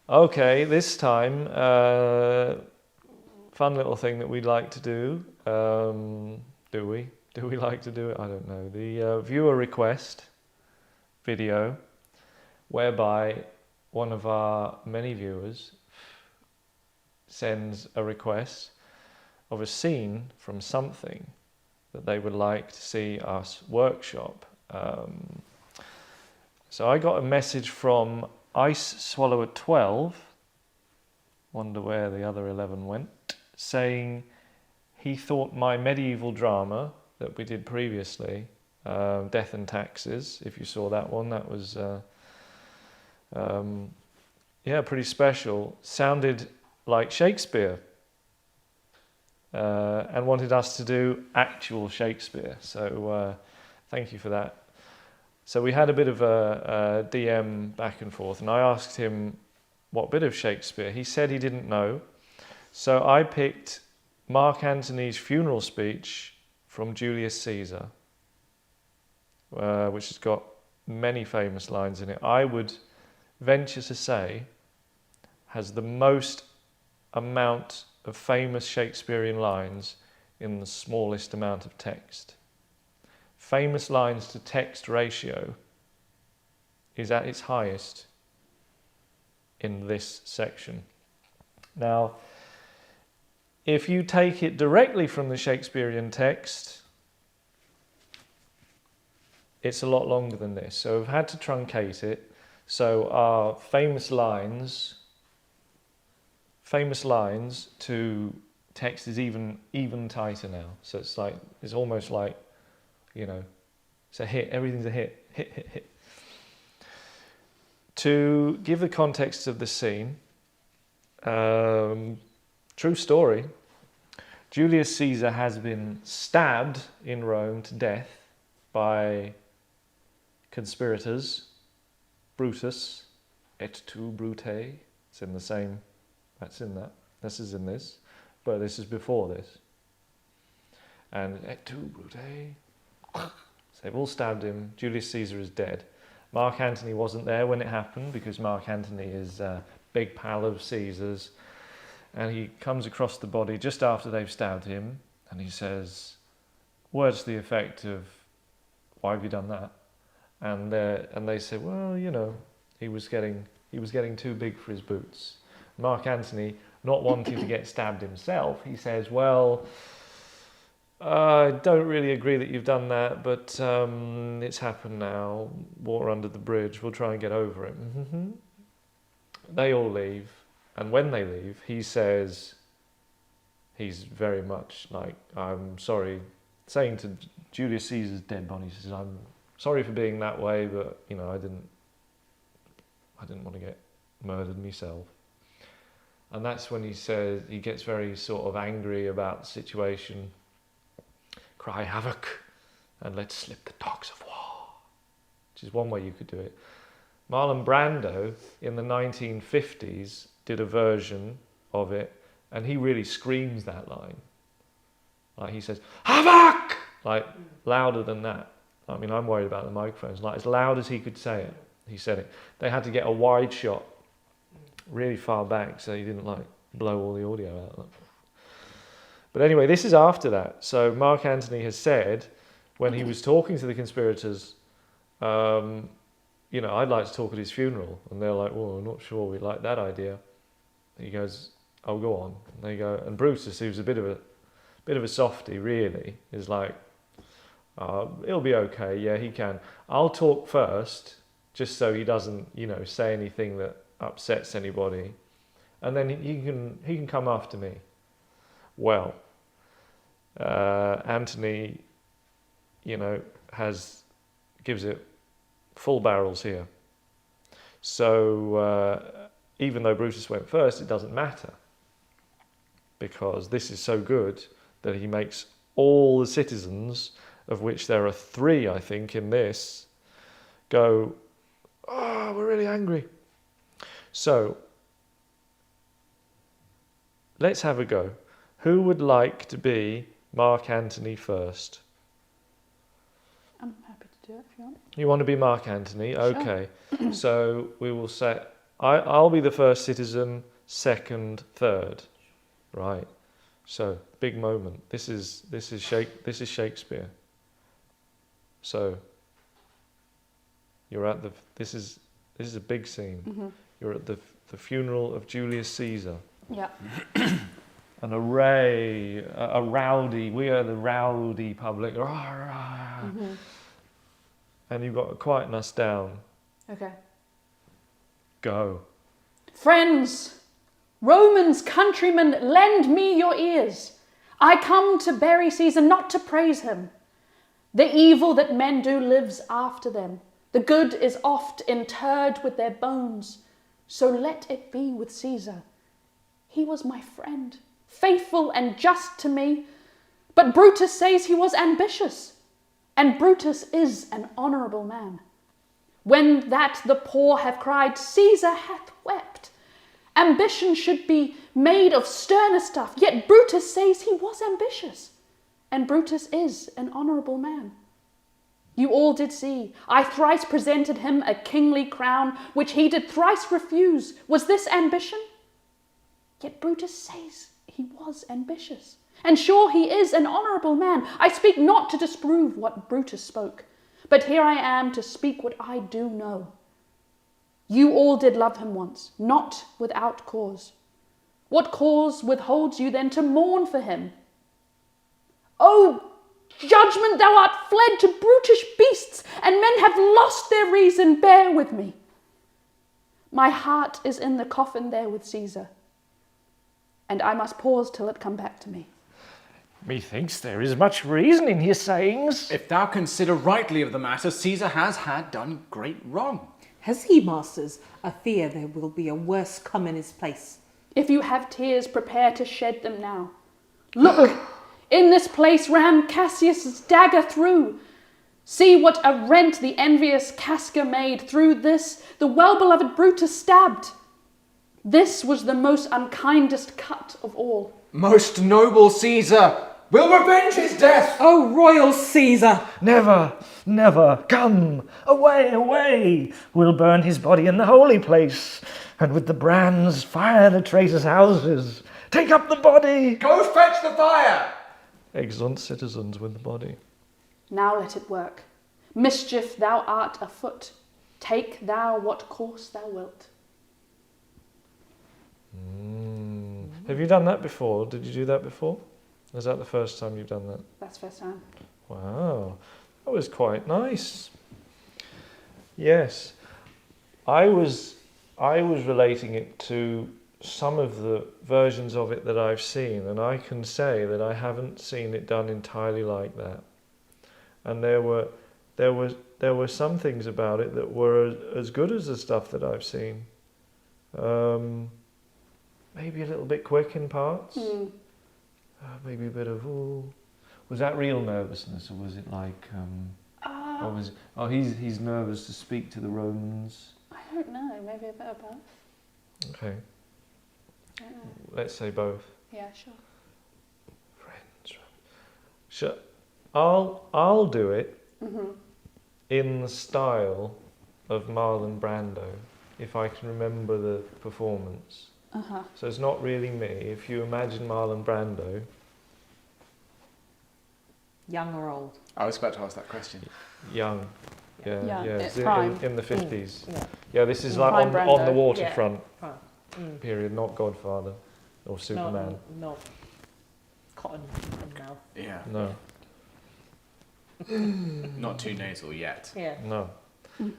Okay, this time, fun little thing that we'd like to do. Do we? Do we like to do it? I don't know. The viewer request video, whereby one of our many viewers sends a request of a scene from something that they would like to see us workshop. So I got a message from Ice Swallower 12, wonder where the other 11 went, saying he thought my medieval drama that we did previously, Death and Taxes, if you saw that one, that was pretty special, sounded like Shakespeare, and wanted us to do actual Shakespeare. So thank you for that. So we had a bit of a DM back and forth, and I asked him what bit of Shakespeare. He said he didn't know. So I picked Mark Antony's funeral speech from Julius Caesar, which has got many famous lines in it. I would venture to say has the most amount of famous Shakespearean lines in the smallest amount of text. Famous lines to text ratio is at its highest in this section. Now, if you take it directly from the Shakespearean text, it's a lot longer than this. So we've had to truncate it. So our famous lines to text is even tighter now. So it's almost like, it's a hit. Everything's a hit. Hit. To give the context of the scene, true story, Julius Caesar has been stabbed in Rome to death by conspirators, Brutus, et tu, Brute. It's in the same, that's in that. This is in this, but this is before this. And et tu, Brute. So they've all stabbed him. Julius Caesar is dead. Mark Antony wasn't there when it happened because Mark Antony is a big pal of Caesar's. And he comes across the body just after they've stabbed him, and he says words to the effect of, "Why have you done that?" And they say, "Well, he was getting too big for his boots." Mark Antony, not wanting to get stabbed himself, he says, "Well, I don't really agree that you've done that, but it's happened now. Water under the bridge. We'll try and get over it." Mm-hmm. They all leave, and when they leave, he says, he's very much like, "I'm sorry," saying to Julius Caesar's dead body, he says, "I'm sorry for being that way, but I didn't want to get murdered myself." And that's when he says, he gets very sort of angry about the situation. "Cry havoc and let slip the dogs of war," which is one way you could do it. Marlon Brando in the 1950s did a version of it, and he really screams that line. Like he says, "Havoc!" like louder than that. I mean, I'm worried about the microphones. Like as loud as he could say it, he said it. They had to get a wide shot really far back so he didn't blow all the audio out. But anyway, this is after that. So Mark Antony has said, when he was talking to the conspirators, I'd like to talk at his funeral. And they're like, "Well, I'm not sure we like that idea." He goes, "I'll go on." And they go, and Brutus, who's a bit of a softie, really, is like, "It'll be okay. Yeah, he can. I'll talk first, just so he doesn't, say anything that upsets anybody, and then he can come after me." Well, Antony, gives it full barrels here. So even though Brutus went first, it doesn't matter, because this is so good that he makes all the citizens, of which there are 3, I think, in this, go, "Oh, we're really angry." So let's have a go. Who would like to be Mark Antony first? I'm happy to do it if you want. You want to be Mark Antony? Sure. Okay. So we will say, I'll be the first citizen, second, third. Right. So, big moment. This is Shakespeare. So, you're at this is a big scene. Mm-hmm. You're at the funeral of Julius Caesar. Yeah. An array, a rowdy, we are the rowdy public. Mm-hmm. And you've got to quieten us down. Okay. Go. Friends, Romans, countrymen, lend me your ears. I come to bury Caesar, not to praise him. The evil that men do lives after them. The good is oft interred with their bones. So let it be with Caesar. He was my friend, faithful and just to me. But Brutus says he was ambitious, and Brutus is an honourable man. When that the poor have cried, Caesar hath wept. Ambition should be made of sterner stuff, yet Brutus says he was ambitious, and Brutus is an honourable man. You all did see, I thrice presented him a kingly crown, which he did thrice refuse. Was this ambition? Yet Brutus says he was ambitious, and sure he is an honourable man. I speak not to disprove what Brutus spoke, but here I am to speak what I do know. You all did love him once, not without cause. What cause withholds you then to mourn for him? Oh, judgment, thou art fled to brutish beasts, and men have lost their reason. Bear with me. My heart is in the coffin there with Caesar, and I must pause till it come back to me. Methinks there is much reason in his sayings. If thou consider rightly of the matter, Caesar has had done great wrong. Has he, masters? I fear there will be a worse come in his place. If you have tears, prepare to shed them now. Look, in this place ran Cassius' dagger through. See what a rent the envious Casca made. Through this the well-beloved Brutus stabbed. This was the most unkindest cut of all. Most noble Caesar will revenge his death. Oh, royal Caesar! Never, never, come, away, away. We'll burn his body in the holy place, and with the brands fire the traitors' houses. Take up the body. Go fetch the fire. Exeunt citizens with the body. Now let it work. Mischief thou art afoot. Take thou what course thou wilt. Have you done that before? Did you do that before? Is that the first time you've done that? That's first time. Wow, that was quite nice. Yes, I was relating it to some of the versions of it that I've seen, and I can say that I haven't seen it done entirely like that. And there were some things about it that were as good as the stuff that I've seen. Maybe a little bit quick in parts. Maybe a bit of, ooh. Was that real nervousness, or was it like, or was it, oh, he's nervous to speak to the Romans? I don't know, maybe a bit of both. Okay, I don't know. let's say both. Yeah, sure. Friends. Sure. I'll do it in the style of Marlon Brando, if I can remember the performance. So it's not really me. If you imagine Marlon Brando, Young or old? I was about to ask that question. young, yeah, it's in prime. the 50s. Yeah. Yeah, this is like Prime on Brando. the waterfront Prime. period, not Godfather or Superman. No. Cotton in mouth. Yeah. No, Not too nasal yet. Yeah. no.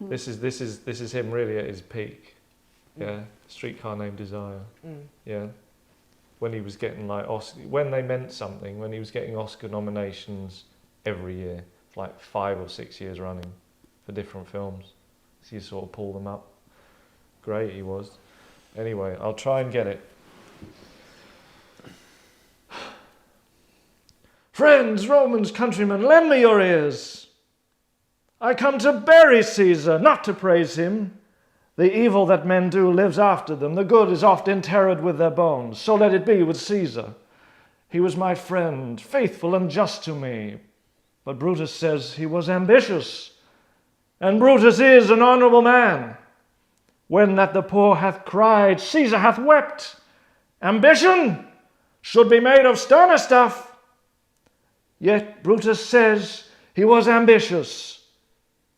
This is him really at his peak. Yeah, Streetcar Named Desire. Yeah, when he was getting like Oscar, when they meant something, when he was getting Oscar nominations every year, like 5 or 6 years running, for different films. So you sort of pull them up. Great he was. Anyway, I'll try and get it. Friends, Romans, countrymen, lend me your ears. I come to bury Caesar, not to praise him. The evil that men do lives after them. The good is oft interred with their bones. So let it be with Caesar. He was my friend, faithful and just to me. But Brutus says he was ambitious. And Brutus is an honourable man. When that the poor hath cried, Caesar hath wept. Ambition should be made of sterner stuff. Yet Brutus says he was ambitious,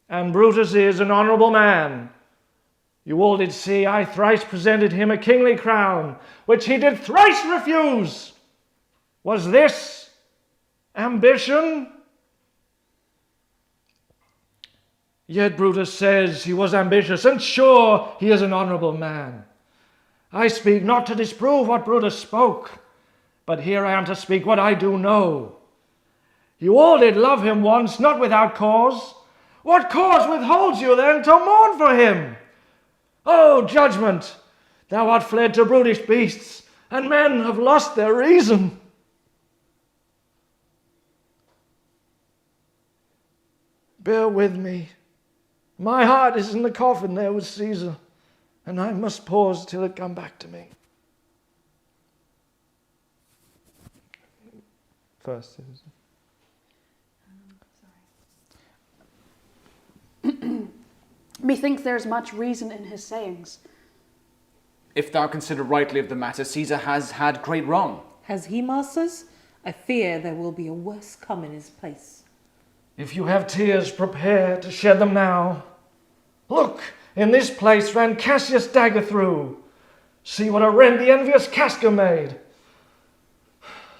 and Brutus is an honourable man. You all did see I thrice presented him a kingly crown, which he did thrice refuse. Was this ambition? Yet Brutus says he was ambitious, and sure he is an honourable man. I speak not to disprove what Brutus spoke, but here I am to speak what I do know. You all did love him once, not without cause. What cause withholds you then to mourn for him? O judgment, thou art fled to brutish beasts, and men have lost their reason. Bear with me. My heart is in the coffin there with Caesar, and I must pause till it come back to me. First citizen. Methinks there is much reason in his sayings. If thou consider rightly of the matter, Caesar has had great wrong. Has he, masters? I fear there will be a worse come in his place. If you have tears, prepare to shed them now. Look, in this place ran Cassius' dagger through. See what a rend the envious Casca made.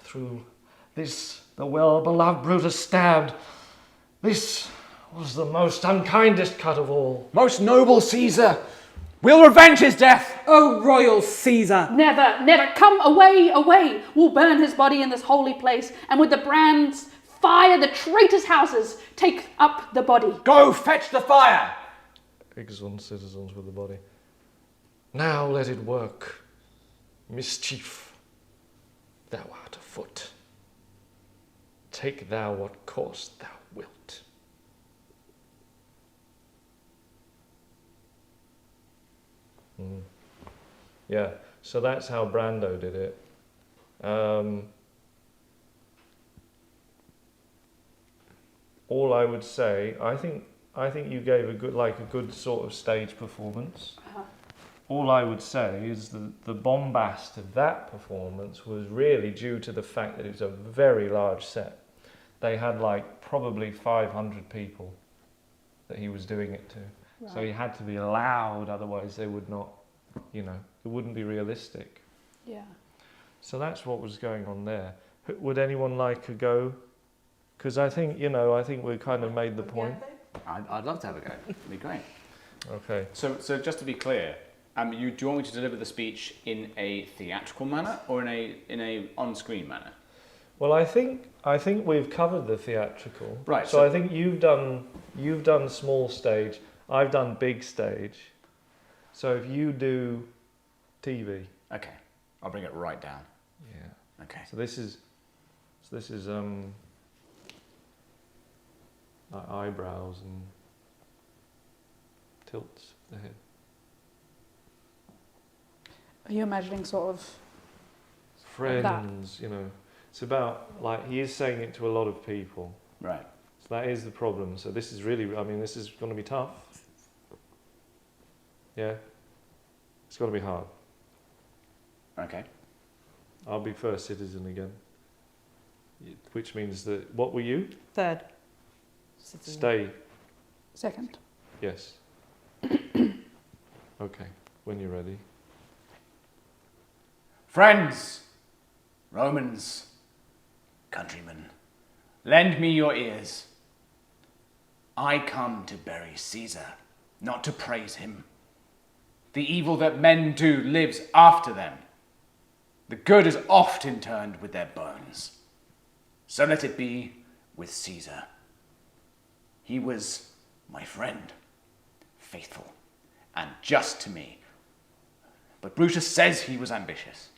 Through this the well-beloved Brutus stabbed. This was the most unkindest cut of all. Most noble Caesar, we'll revenge his death. O royal Caesar! Never, never, come away, away. We'll burn his body in this holy place, and with the brands fire the traitors' houses. Take up the body. Go fetch the fire. Exeunt citizens with the body. Now let it work. Mischief, thou art afoot. Take thou what course thou wilt. Yeah, so that's how Brando did it. All I would say, I think you gave a good sort of stage performance. All I would say is the bombast of that performance was really due to the fact that it was a very large set. They had probably 500 people that he was doing it to. Right. So he had to be loud, otherwise they would not, it wouldn't be realistic. Yeah. So that's what was going on there. Would anyone like a go? Because I think we kind of made the point. I'd love to have a go. It'd be great. Okay. So just to be clear, do you want me to deliver the speech in a theatrical manner or in a on-screen manner? Well, I think we've covered the theatrical. Right. So I think you've done small stage. I've done big stage. So if you do TV. Okay. I'll bring it right down. Yeah. Okay. So this is eyebrows and tilts the head. Are you imagining sort of Friends, it's about he is saying it to a lot of people. Right. So that is the problem. So this is really, this is going to be tough. Yeah. It's going to be hard. Okay. I'll be first citizen again. Which means that, what were you? Third citizen. Stay. second? Yes. Okay, when you're ready. Friends, Romans, countrymen, lend me your ears. I come to bury Caesar, not to praise him. The evil that men do lives after them. The good is oft interned with their bones. So let it be with Caesar. He was my friend, faithful and just to me. But Brutus says he was ambitious,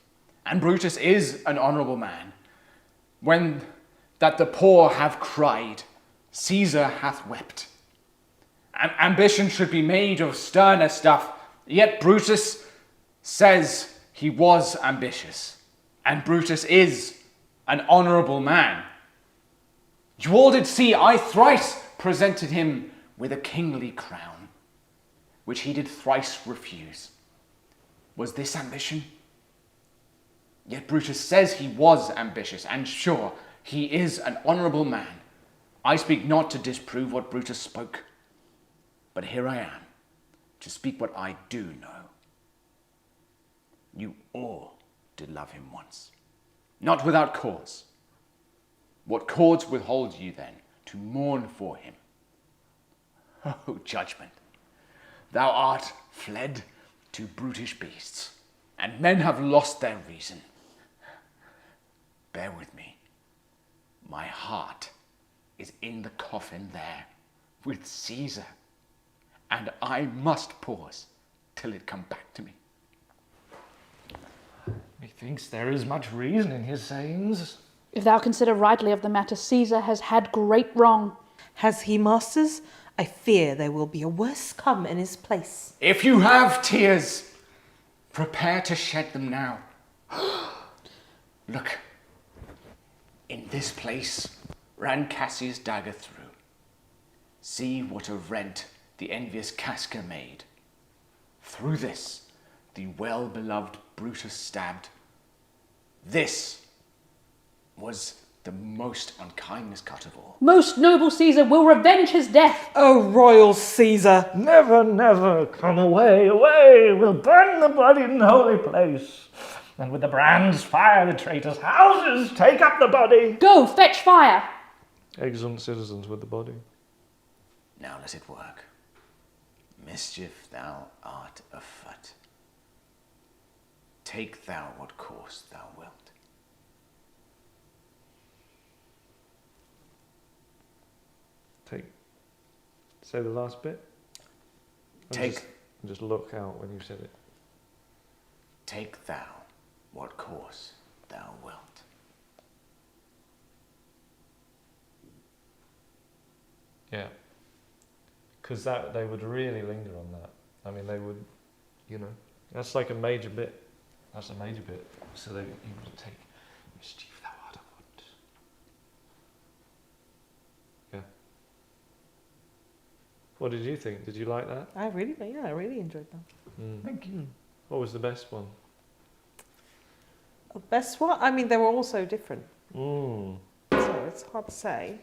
and Brutus is an honourable man. When that the poor have cried, Caesar hath wept. Ambition should be made of sterner stuff, yet Brutus says he was ambitious, and Brutus is an honourable man. You all did see I thrice presented him with a kingly crown, which he did thrice refuse. Was this ambition? Yet Brutus says he was ambitious, and sure, he is an honourable man. I speak not to disprove what Brutus spoke, but here I am, to speak what I do know. You all did love him once, not without cause. What cause withholds you then to mourn for him? O judgment, thou art fled to brutish beasts, and men have lost their reason. Bear with me. My heart is in the coffin there with Caesar, and I must pause till it come back to me. Methinks there is much reason in his sayings. If thou consider rightly of the matter, Caesar has had great wrong. Has he, masters? I fear there will be a worse come in his place. If you have tears, prepare to shed them now. Look, in this place ran Cassius' dagger through. See what a rent the envious Casca made. Through this the well-beloved Brutus stabbed. This was the most unkindness cut of all. Most noble Caesar will revenge his death. O royal Caesar! Never, never, come away, away, we'll burn the body in the holy place. And with the brands fire the traitors' houses, take up the body. Go, fetch fire. Excellent citizens with the body. Now let it work. Mischief thou art afoot. Take thou what course thou wilt. Say the last bit. Just look out when you said it. Take thou what course thou wilt. Yeah. Because they would really linger on that. I mean, they would, that's like a major bit. That's a major bit. So he would take mischief thou art afoot. Yeah. What did you think? Did you like that? I really enjoyed that. Thank you. What was the best one? The best one? I mean, they were all so different. Mm. So it's hard to say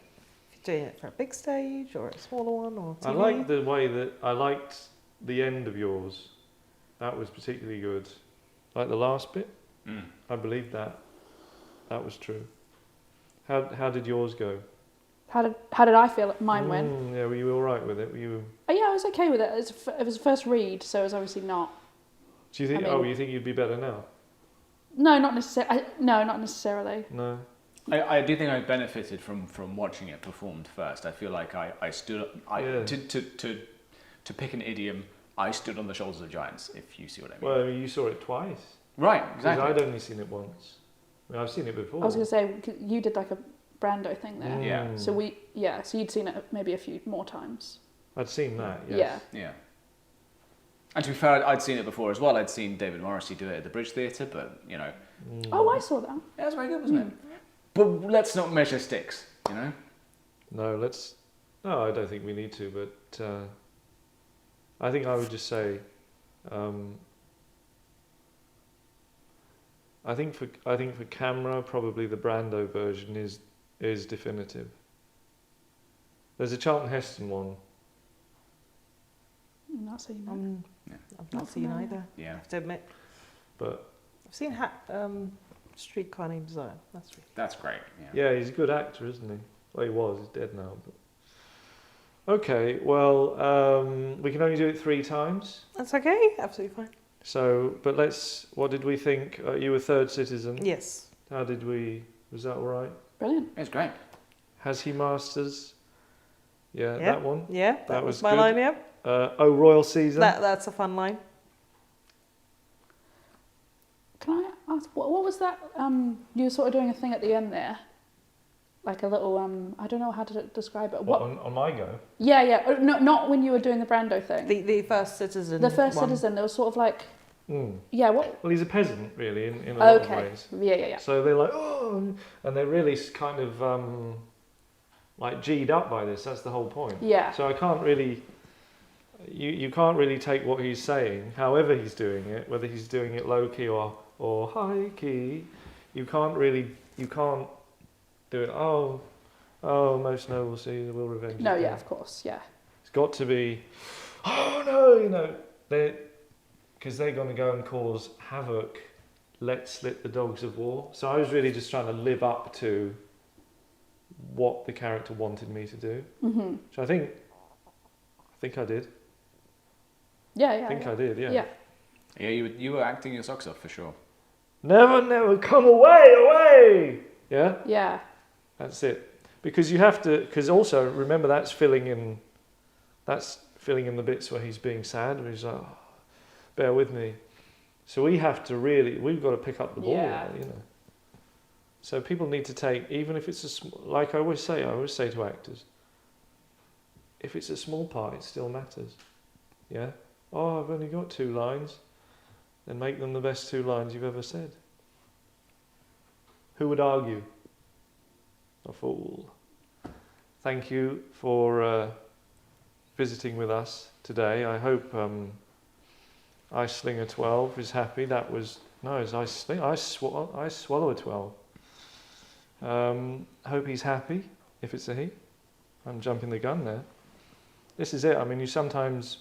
if you're doing it for a big stage or a smaller one or TV. I liked the way that I liked the end of yours. That was particularly good. Like the last bit. I believe that. That was true. How did yours go? How did I feel mine went? Yeah, were you all right with it? Were you? Oh, yeah, I was okay with it. It was a first read, so it was obviously not. Do you think? You think you'd be better now? No, not necessarily. Not necessarily. No. I do think I benefited from watching it performed first. I feel like I stood to pick an idiom. I stood on the shoulders of giants. If you see what I mean. Well, you saw it twice. Right, exactly. Because I'd only seen it once. I mean, I've seen it before. I was going to say you did like a Brando thing there. Yeah. So so you'd seen it maybe a few more times. I'd seen that. Yes. Yeah. And to be fair, I'd seen it before as well. I'd seen David Morrissey do it at the Bridge Theatre, but Oh, I saw that. Yeah, it was very good, wasn't it? But let's not measure sticks, No, I don't think we need to, but I think I would just say, I think for camera, probably the Brando version is definitive. There's a Charlton Heston one. I'm not seeing that. I've not seen either. Yeah. I have to admit. But I've seen Streetcar Named Desire. That's great. yeah, he's a good actor, isn't he? Well, he was. He's dead now. But okay, well, we can only do it 3 times. That's okay. Absolutely fine. So, but what did we think? You were third citizen. Yes. How did we? Was that all right? Brilliant. It's great. Has he masters? Yeah, that one. Yeah, that was my good. line. Yeah. Oh, Royal Caesar. That's a fun line. Can I ask what was that? You were sort of doing a thing at the end there, like a little I don't know how to describe it. What on my go? Yeah. No, not when you were doing the Brando thing. The first citizen. The first one. citizen. There was sort of like. Mm. Yeah. What? Well, he's a peasant, really, in a lot of ways. Yeah. So they're like, oh, and they're really kind of like G'd up by this. That's the whole point. Yeah. So I can't really. you can't really take what he's saying, however he's doing it, whether he's doing it low key or high key. You can't do it. Oh, most noble Caesar will revenge. No, his yeah, death. of course, yeah. It's got to be. Oh no, because they're going to go and cause havoc. Let slip the dogs of war. So I was really just trying to live up to what the character wanted me to do. Mm-hmm. So I think I did. Yeah, I think I did. Yeah. Yeah. Yeah, you were acting your socks off for sure. Never come away. Yeah. Yeah. That's it. Because you have to. Because also remember that's filling in the bits where he's being sad, where he's like, oh, bear with me. So we've got to pick up the ball, Yeah. So people need to take, even if it's like I always say to actors, if it's a small part, it still matters. Yeah? Oh, I've only got 2 lines. Then make them the best 2 lines you've ever said. Who would argue? A fool. Thank you for visiting with us today. I hope I Slinger 12 is happy. That was I swallow a 12. Hope he's happy. If it's a he, I'm jumping the gun there. This is it. I mean, you sometimes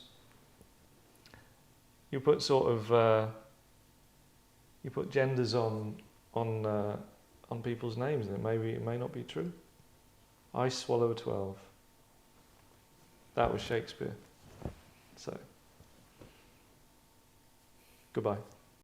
put sort of you put genders on people's names, and it may not be true. I swallow a 12. That was Shakespeare. So, goodbye.